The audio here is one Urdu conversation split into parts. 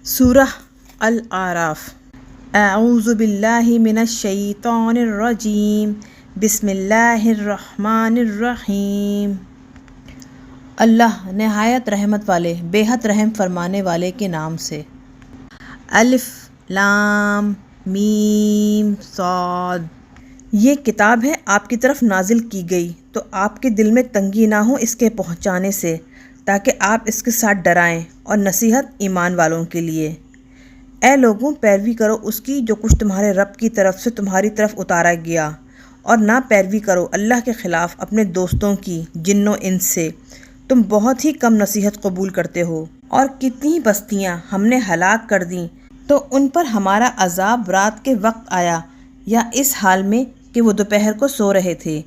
سورہ الاعراف۔ اعوذ باللہ من الشیطان الرجیم، بسم اللہ الرحمن الرحیم۔ اللہ نہایت رحمت والے بے حد رحم فرمانے والے کے نام سے۔ الف لام میم صاد۔ یہ کتاب ہے آپ کی طرف نازل کی گئی تو آپ کے دل میں تنگی نہ ہو اس کے پہنچانے سے، تاکہ آپ اس کے ساتھ ڈرائیں اور نصیحت ایمان والوں کے لیے۔ اے لوگوں، پیروی کرو اس کی جو کچھ تمہارے رب کی طرف سے تمہاری طرف اتارا گیا، اور نہ پیروی کرو اللہ کے خلاف اپنے دوستوں کی جن و انس سے، تم بہت ہی کم نصیحت قبول کرتے ہو۔ اور کتنی بستیاں ہم نے ہلاک کر دیں تو ان پر ہمارا عذاب رات کے وقت آیا یا اس حال میں کہ وہ دوپہر کو سو رہے تھے،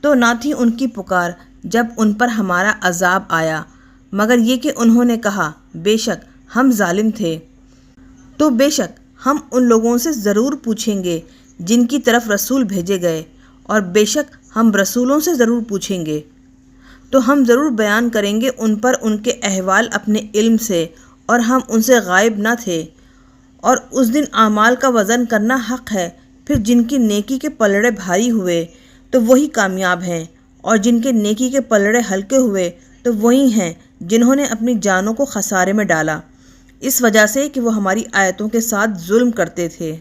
تو نہ تھی ان کی پکار جب ان پر ہمارا عذاب آیا، مگر یہ کہ انہوں نے کہا بے شک ہم ظالم تھے۔ تو بے شک ہم ان لوگوں سے ضرور پوچھیں گے جن کی طرف رسول بھیجے گئے، اور بے شک ہم رسولوں سے ضرور پوچھیں گے، تو ہم ضرور بیان کریں گے ان پر ان کے احوال اپنے علم سے، اور ہم ان سے غائب نہ تھے۔ اور اس دن اعمال کا وزن کرنا حق ہے، پھر جن کی نیکی کے پلڑے بھاری ہوئے تو وہی کامیاب ہیں، اور جن کے نیکی کے پلڑے ہلکے ہوئے تو وہی ہیں جنہوں نے اپنی جانوں کو خسارے میں ڈالا، اس وجہ سے کہ وہ ہماری آیتوں کے ساتھ ظلم کرتے تھے۔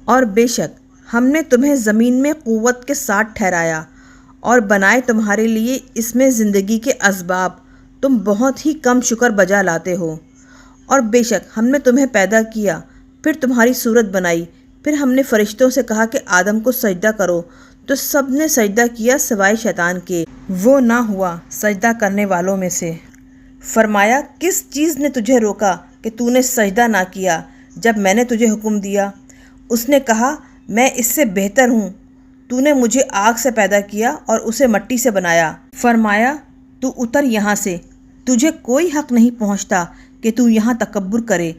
اور بے شک ہم نے تمہیں زمین میں قوت کے ساتھ ٹھہرایا اور بنائے تمہارے لیے اس میں زندگی کے اسباب، تم بہت ہی کم شکر بجا لاتے ہو۔ اور بے شک ہم نے تمہیں پیدا کیا، پھر تمہاری صورت بنائی، پھر ہم نے فرشتوں سے کہا کہ آدم کو سجدہ کرو، تو سب نے سجدہ کیا سوائے شیطان کے، وہ نہ ہوا سجدہ کرنے والوں میں سے۔ فرمایا کس چیز نے تجھے روکا کہ تو نے سجدہ نہ کیا جب میں نے تجھے حکم دیا؟ اس نے کہا میں اس سے بہتر ہوں، تو نے مجھے آگ سے پیدا کیا اور اسے مٹی سے بنایا۔ فرمایا تو اتر یہاں سے، تجھے کوئی حق نہیں پہنچتا کہ تو یہاں تکبر کرے،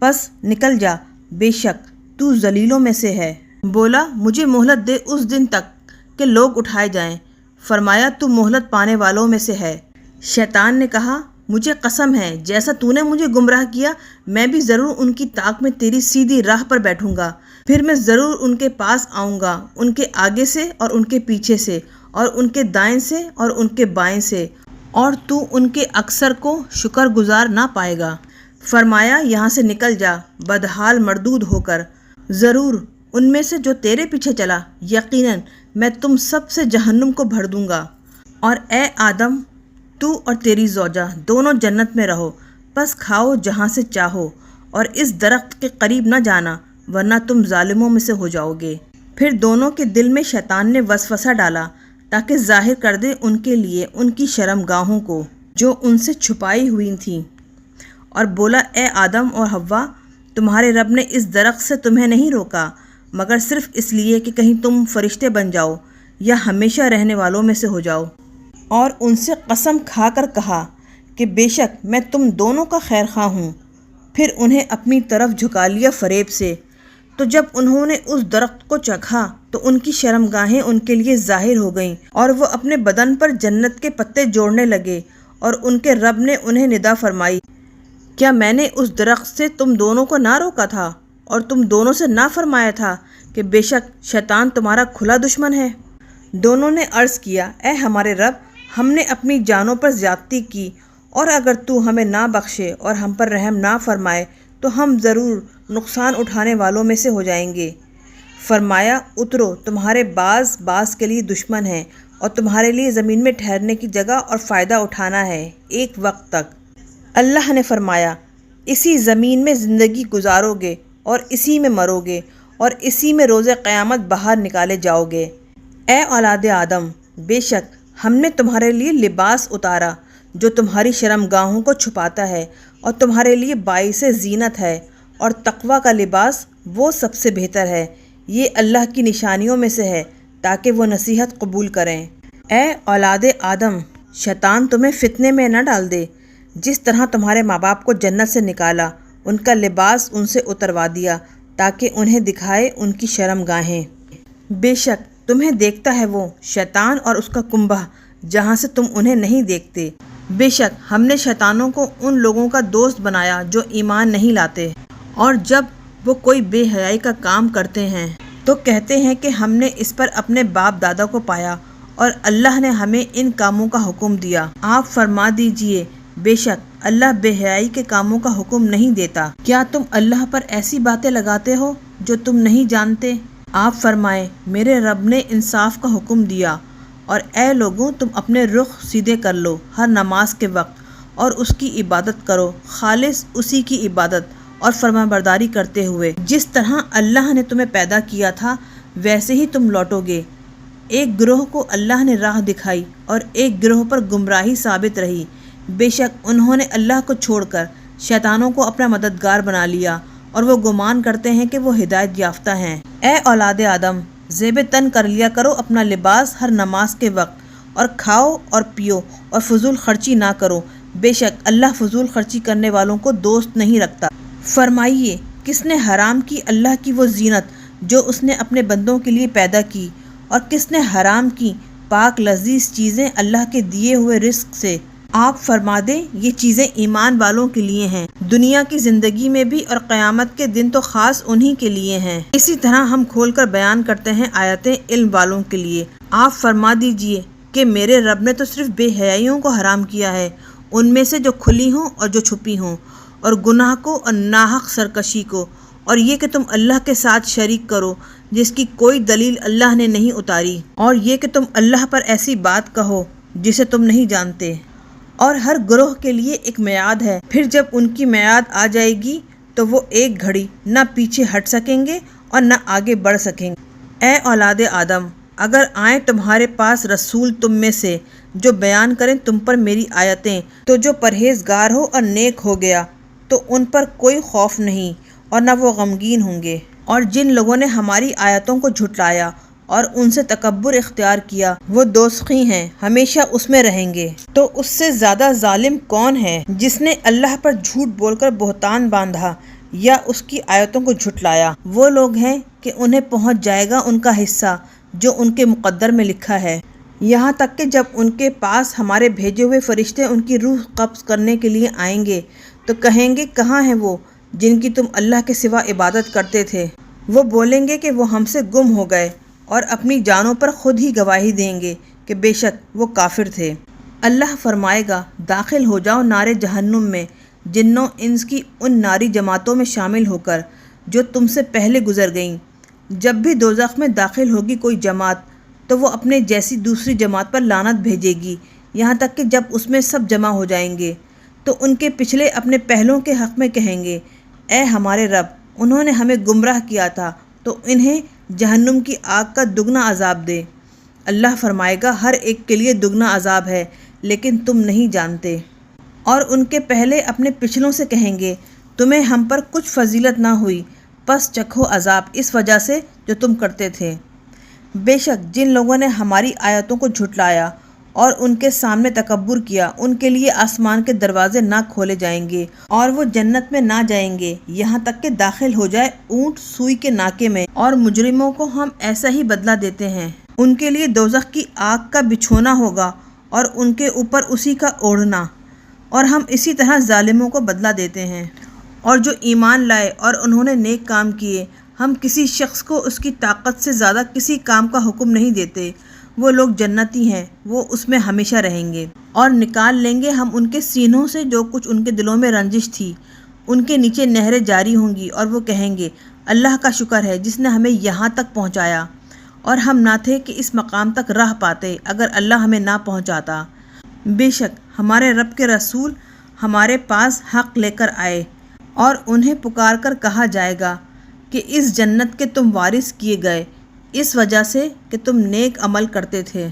پس نکل جا، بے شک تو ذلیلوں میں سے ہے۔ بولا مجھے مہلت دے اس دن تک کہ لوگ اٹھائے جائیں۔ فرمایا تو مہلت پانے والوں میں سے ہے۔ شیطان نے کہا مجھے قسم ہے جیسا تو نے مجھے گمراہ کیا، میں بھی ضرور ان کی طاق میں تیری سیدھی راہ پر بیٹھوں گا، پھر میں ضرور ان کے پاس آؤں گا، ان کے آگے سے اور ان کے پیچھے سے، اور ان کے دائیں سے اور ان کے بائیں سے، اور تو ان کے اکثر کو شکر گزار نہ پائے گا۔ فرمایا یہاں سے نکل جا بدحال مردود ہو کر، ضرور ان میں سے جو تیرے پیچھے چلا یقیناً میں تم سب سے جہنم کو بھر دوں گا۔ اور اے آدم، تو اور تیری زوجہ دونوں جنت میں رہو، پس کھاؤ جہاں سے چاہو، اور اس درخت کے قریب نہ جانا ورنہ تم ظالموں میں سے ہو جاؤ گے۔ پھر دونوں کے دل میں شیطان نے وسوسہ ڈالا تاکہ ظاہر کر دے ان کے لیے ان کی شرم گاہوں کو جو ان سے چھپائی ہوئی تھیں، اور بولا اے آدم اور حوا، تمہارے رب نے اس درخت سے تمہیں نہیں روکا مگر صرف اس لیے کہ کہیں تم فرشتے بن جاؤ یا ہمیشہ رہنے والوں میں سے ہو جاؤ۔ اور ان سے قسم کھا کر کہا کہ بے شک میں تم دونوں کا خیر خواہ ہوں۔ پھر انہیں اپنی طرف جھکا لیا فریب سے، تو جب انہوں نے اس درخت کو چکھا تو ان کی شرمگاہیں ان کے لیے ظاہر ہو گئیں، اور وہ اپنے بدن پر جنت کے پتے جوڑنے لگے، اور ان کے رب نے انہیں ندا فرمائی کیا میں نے اس درخت سے تم دونوں کو نہ روکا تھا اور تم دونوں سے نہ فرمایا تھا کہ بے شک شیطان تمہارا کھلا دشمن ہے؟ دونوں نے عرض کیا اے ہمارے رب، ہم نے اپنی جانوں پر زیادتی کی، اور اگر تو ہمیں نہ بخشے اور ہم پر رحم نہ فرمائے تو ہم ضرور نقصان اٹھانے والوں میں سے ہو جائیں گے۔ فرمایا اترو، تمہارے بعض کے لیے دشمن ہیں، اور تمہارے لیے زمین میں ٹھہرنے کی جگہ اور فائدہ اٹھانا ہے ایک وقت تک۔ اللہ نے فرمایا اسی زمین میں زندگی گزارو گے اور اسی میں مرو گے، اور اسی میں روز قیامت باہر نکالے جاؤ گے۔ اے اولاد آدم، بے شک ہم نے تمہارے لیے لباس اتارا جو تمہاری شرمگاہوں کو چھپاتا ہے اور تمہارے لیے باعث زینت ہے، اور تقوی کا لباس وہ سب سے بہتر ہے، یہ اللہ کی نشانیوں میں سے ہے تاکہ وہ نصیحت قبول کریں۔ اے اولاد آدم، شیطان تمہیں فتنے میں نہ ڈال دے، جس طرح تمہارے ماں باپ کو جنت سے نکالا، ان کا لباس ان سے اتروا دیا تاکہ انہیں دکھائے ان کی شرمگاہیں۔ بے شک تمہیں دیکھتا ہے وہ شیطان اور اس کا کنبہ جہاں سے تم انہیں نہیں دیکھتے۔ بے شک ہم نے شیطانوں کو ان لوگوں کا دوست بنایا جو ایمان نہیں لاتے، اور جب وہ کوئی بے حیائی کا کام کرتے ہیں تو کہتے ہیں کہ ہم نے اس پر اپنے باپ دادا کو پایا اور اللہ نے ہمیں ان کاموں کا حکم دیا۔ آپ فرما دیجئے بے شک اللہ بے حیائی کے کاموں کا حکم نہیں دیتا۔ کیا تم اللہ پر ایسی باتیں لگاتے ہو جو تم نہیں جانتے؟ آپ فرمائیں میرے رب نے انصاف کا حکم دیا اور اے لوگوں تم اپنے رخ سیدھے کر لو ہر نماز کے وقت اور اس کی عبادت کرو، خالص اسی کی عبادت اور فرما برداری کرتے ہوئے۔ جس طرح اللہ نے تمہیں پیدا کیا تھا ویسے ہی تم لوٹو گے۔ ایک گروہ کو اللہ نے راہ دکھائی اور ایک گروہ پر گمراہی ثابت رہی۔ بے شک انہوں نے اللہ کو چھوڑ کر شیطانوں کو اپنا مددگار بنا لیا اور وہ گمان کرتے ہیں کہ وہ ہدایت یافتہ ہیں۔ اے اولاد آدم، زیب تن کر لیا کرو اپنا لباس ہر نماز کے وقت اور کھاؤ اور پیو اور فضول خرچی نہ کرو، بے شک اللہ فضول خرچی کرنے والوں کو دوست نہیں رکھتا۔ فرمائیے کس نے حرام کی اللہ کی وہ زینت جو اس نے اپنے بندوں کے لیے پیدا کی، اور کس نے حرام کی پاک لذیذ چیزیں اللہ کے دیے ہوئے رزق سے؟ آپ فرما دیں یہ چیزیں ایمان والوں کے لیے ہیں، دنیا کی زندگی میں بھی اور قیامت کے دن تو خاص انہی کے لیے ہیں۔ اسی طرح ہم کھول کر بیان کرتے ہیں آیتیں علم والوں کے لیے۔ آپ فرما دیجئے کہ میرے رب نے تو صرف بے حیائیوں کو حرام کیا ہے، ان میں سے جو کھلی ہوں اور جو چھپی ہوں، اور گناہ کو اور ناحق سرکشی کو، اور یہ کہ تم اللہ کے ساتھ شریک کرو جس کی کوئی دلیل اللہ نے نہیں اتاری، اور یہ کہ تم اللہ پر ایسی بات کہو جسے تم نہیں جانتے۔ اور ہر گروہ کے لیے ایک میعاد ہے، پھر جب ان کی میعاد آ جائے گی تو وہ ایک گھڑی نہ پیچھے ہٹ سکیں گے اور نہ آگے بڑھ سکیں گے۔ اے اولاد آدم، اگر آئیں تمہارے پاس رسول تم میں سے جو بیان کریں تم پر میری آیتیں، تو جو پرہیزگار ہو اور نیک ہو گیا تو ان پر کوئی خوف نہیں اور نہ وہ غمگین ہوں گے۔ اور جن لوگوں نے ہماری آیتوں کو جھٹلایا اور ان سے تکبر اختیار کیا وہ دوزخی ہیں، ہمیشہ اس میں رہیں گے۔ تو اس سے زیادہ ظالم کون ہے جس نے اللہ پر جھوٹ بول کر بہتان باندھا یا اس کی آیتوں کو جھٹلایا؟ وہ لوگ ہیں کہ انہیں پہنچ جائے گا ان کا حصہ جو ان کے مقدر میں لکھا ہے، یہاں تک کہ جب ان کے پاس ہمارے بھیجے ہوئے فرشتے ان کی روح قبض کرنے کے لیے آئیں گے تو کہیں گے کہاں ہیں وہ جن کی تم اللہ کے سوا عبادت کرتے تھے؟ وہ بولیں گے کہ وہ ہم سے گم ہو گئے اور اپنی جانوں پر خود ہی گواہی دیں گے کہ بے شک وہ کافر تھے۔ اللہ فرمائے گا داخل ہو جاؤ نار جہنم میں جنوں انس کی ان ناری جماعتوں میں شامل ہو کر جو تم سے پہلے گزر گئیں۔ جب بھی دوزخ میں داخل ہوگی کوئی جماعت تو وہ اپنے جیسی دوسری جماعت پر لعنت بھیجے گی، یہاں تک کہ جب اس میں سب جمع ہو جائیں گے تو ان کے پچھلے اپنے پہلوں کے حق میں کہیں گے اے ہمارے رب، انہوں نے ہمیں گمراہ کیا تھا تو انہیں جہنم کی آگ کا دگنا عذاب دے۔ اللہ فرمائے گا ہر ایک کے لیے دگنا عذاب ہے لیکن تم نہیں جانتے۔ اور ان کے پہلے اپنے پچھلوں سے کہیں گے تمہیں ہم پر کچھ فضیلت نہ ہوئی، پس چکھو عذاب اس وجہ سے جو تم کرتے تھے۔ بے شک جن لوگوں نے ہماری آیتوں کو جھٹلایا اور ان کے سامنے تکبر کیا ان کے لیے آسمان کے دروازے نہ کھولے جائیں گے اور وہ جنت میں نہ جائیں گے یہاں تک کہ داخل ہو جائے اونٹ سوئی کے ناکے میں، اور مجرموں کو ہم ایسا ہی بدلہ دیتے ہیں۔ ان کے لیے دوزخ کی آگ کا بچھونا ہوگا اور ان کے اوپر اسی کا اوڑھنا، اور ہم اسی طرح ظالموں کو بدلہ دیتے ہیں۔ اور جو ایمان لائے اور انہوں نے نیک کام کیے، ہم کسی شخص کو اس کی طاقت سے زیادہ کسی کام کا حکم نہیں دیتے، وہ لوگ جنتی ہیں، وہ اس میں ہمیشہ رہیں گے۔ اور نکال لیں گے ہم ان کے سینوں سے جو کچھ ان کے دلوں میں رنجش تھی، ان کے نیچے نہریں جاری ہوں گی اور وہ کہیں گے اللہ کا شکر ہے جس نے ہمیں یہاں تک پہنچایا، اور ہم نہ تھے کہ اس مقام تک راہ پاتے اگر اللہ ہمیں نہ پہنچاتا۔ بے شک ہمارے رب کے رسول ہمارے پاس حق لے کر آئے اور انہیں پکار کر کہا جائے گا کہ اس جنت کے تم وارث کیے گئے اس وجہ سے کہ تم نیک عمل کرتے تھے۔